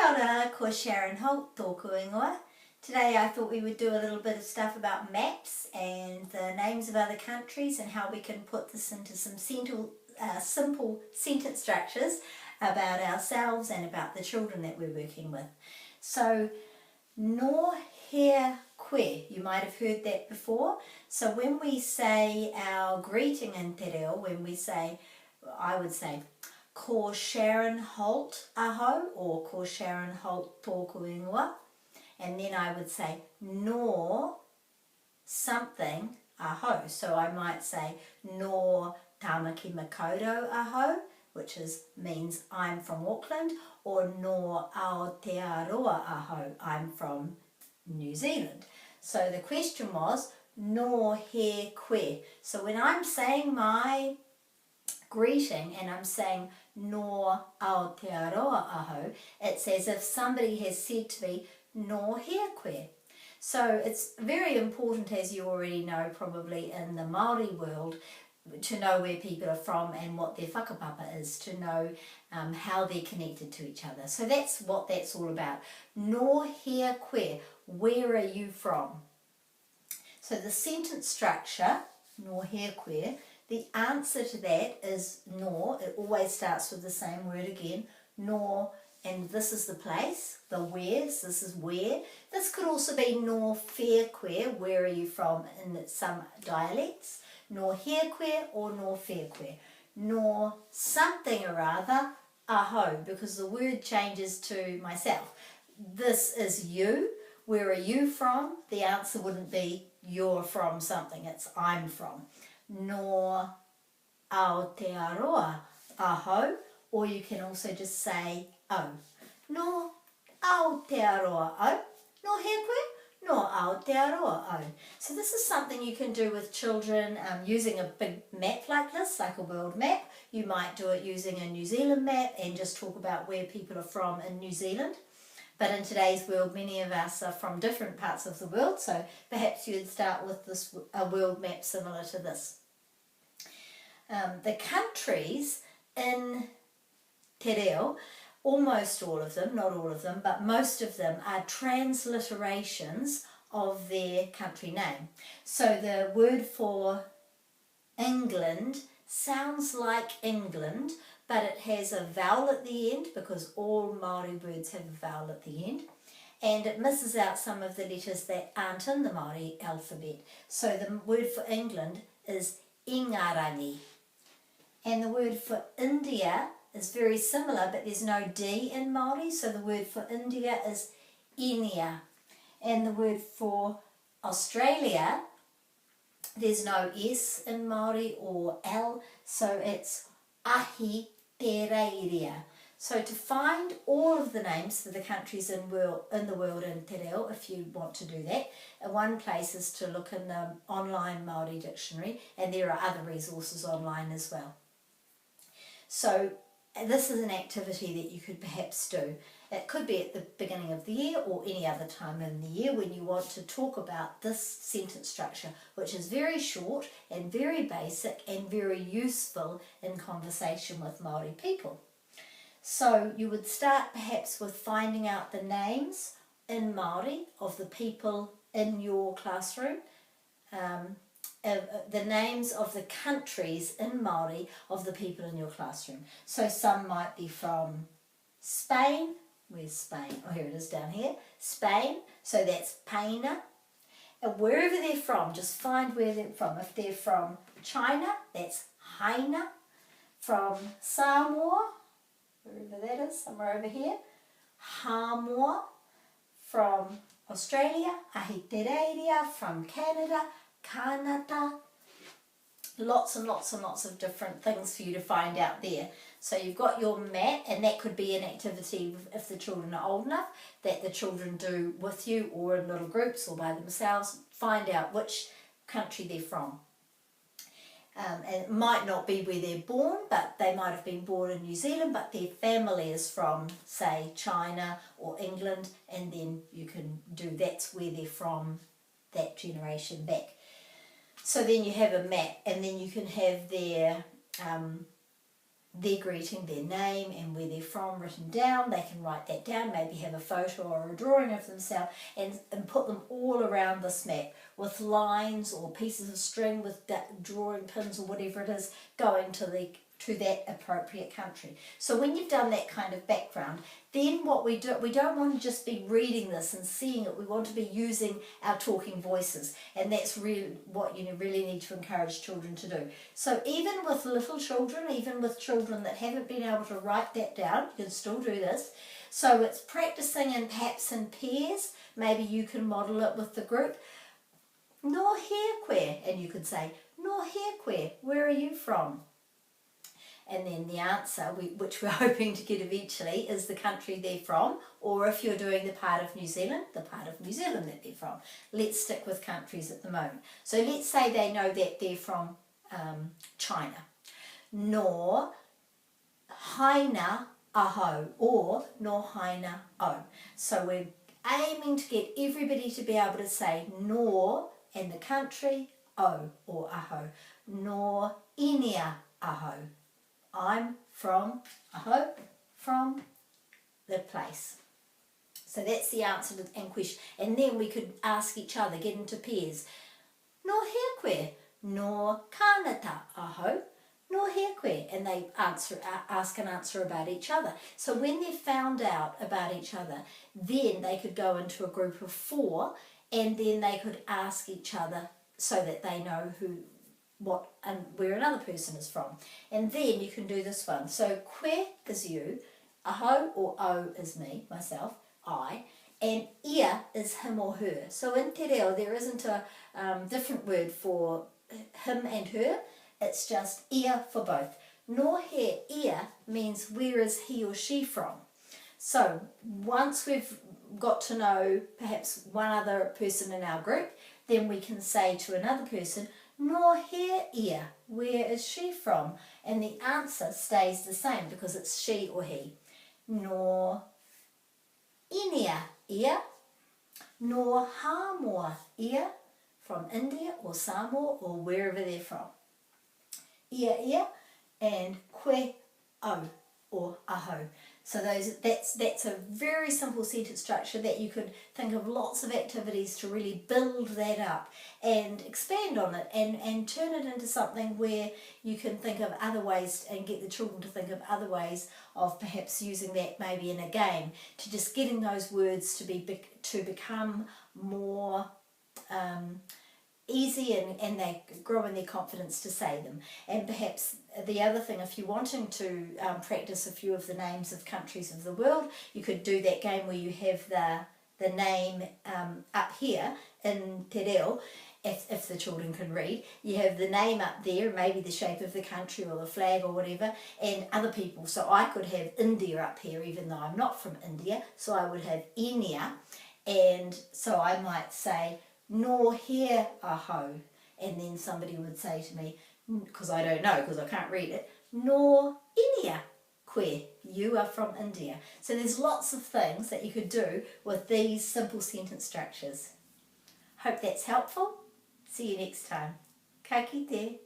Kia ora, ko Sharon Holt, tōku ingoa. Today I thought we would do a little bit of stuff about maps and the names of other countries and how we can put this into some simple sentence structures about ourselves and about the children that we're working with. So, no he koe, you might have heard that before. So when we say our greeting in Te Reo, when we say, I would say, ko Sharon Holt aho, or ko Sharon Holt tōku ingoa, and then I would say no something aho. So I might say no Tamaki Makaurau aho, which means I'm from Auckland, or no Aotearoa aho, I'm from New Zealand. So the question was no he koe. So when I'm saying my greeting and I'm saying no Aotearoa aho, it's as if somebody has said to me no he koe. So it's very important, as you already know probably in the Māori world, to know where people are from and what their whakapapa is, to know how they're connected to each other. So that's what that's all about. No he koe, where are you from? So the sentence structure, no he koe, the answer to that is no. It always starts with the same word again, no, and this is the place, the where's, this is where. This could also be no where koe, where are you from in some dialects. No he koe or no where koe. No something or other, aho, because the word changes to myself. This is you. Where are you from? The answer wouldn't be you're from something, it's I'm from. No Aotearoa aho, or you can also just say o. No Aotearoa o. No he koe, no Aotearoa o. So this is something you can do with children using a big map like this, like a world map. You might do it using a New Zealand map and just talk about where people are from in New Zealand. But in today's world, many of us are from different parts of the world, so perhaps you'd start with a world map similar to this. The countries in Te Reo, almost all of them, not all of them, but most of them are transliterations of their country name. So the word for England sounds like England, but it has a vowel at the end because all Māori words have a vowel at the end, and it misses out some of the letters that aren't in the Māori alphabet. So the word for England is Ingarangi, and the word for India is very similar, but there's no D in Māori, so the word for India is Inia, and the word for Australia, there's no S in Māori or L, so it's Ahi Te Reo. So to find all of the names for the countries in the world in Te Reo, if you want to do that, one place is to look in the online Māori dictionary, and there are other resources online as well. So this is an activity that you could perhaps do. It could be at the beginning of the year or any other time in the year when you want to talk about this sentence structure, which is very short and very basic and very useful in conversation with Māori people. So you would start perhaps with finding out the names in Māori of the people in your classroom, the names of the countries in Māori of the people in your classroom. So some might be from Spain. Where's Spain? Oh, here it is down here. Spain, so that's Paina. And wherever they're from, just find where they're from. If they're from China, that's Haina. From Samoa, wherever that is, somewhere over here, Hamoa. From Australia, Ahitereiria. From Canada, Kanata. Lots and lots and lots of different things for you to find out there. So you've got your map, and that could be an activity if the children are old enough that the children do with you or in little groups or by themselves. Find out which country they're from. And it might not be where they're born, but they might have been born in New Zealand, but their family is from, say, China or England, and then you can do that's where they're from, that generation back. So then you have a map, and then you can have their their greeting, their name and where they're from written down. They can write that down, maybe have a photo or a drawing of themselves and put them all around this map with lines or pieces of string with drawing pins or whatever it is going to that appropriate country. So when you've done that kind of background, then what we don't want to just be reading this and seeing it, we want to be using our talking voices, and that's really what you really need to encourage children to do. So even with little children, even with children that haven't been able to write that down, you can still do this. So it's practicing in perhaps in pairs. Maybe you can model it with the group. No here, and you could say, no here, where are you from? And then the answer, which we're hoping to get eventually, is the country they're from, or if you're doing the part of New Zealand, the part of New Zealand that they're from. Let's stick with countries at the moment. So let's say they know that they're from China. No haina aho, or no haina o. So we're aiming to get everybody to be able to say no and the country, o or aho. No inia aho. I'm from, aho, from the place. So that's the answer and question. And then we could ask each other, get into pairs. No here, no kanata aho, no here, and they ask and answer about each other. So when they've found out about each other, then they could go into a group of 4, and then they could ask each other so that they know what and where another person is from. And then you can do this one. So kwe is you, aho or o is me, myself, I, and ia is him or her. So in Te Reo there isn't a different word for him and her, it's just ia for both. No he ia means where is he or she from. So once we've got to know perhaps one other person in our group, then we can say to another person, no here ia, where is she from? And the answer stays the same because it's she or he. No inia ia, no Hamoa ia, from India or Samoa or wherever they're from. Ia, and kwe o or aho. So that's a very simple sentence structure that you could think of lots of activities to really build that up and expand on it and turn it into something where you can think of other ways and get the children to think of other ways of perhaps using that maybe in a game, to just getting those words to become more easy and they grow in their confidence to say them. And perhaps the other thing, if you're wanting to practice a few of the names of countries of the world, you could do that game where you have the name up here in Te Reo. If the children can read, you have the name up there, maybe the shape of the country or the flag or whatever, and other people. So I could have India up here even though I'm not from India, so I would have Inia, and so I might say no here aho, and then somebody would say to me, because I don't know, because I can't read it, no inia kwe, you are from India. So there's lots of things that you could do with these simple sentence structures. Hope that's helpful. See you next time. Ka kite.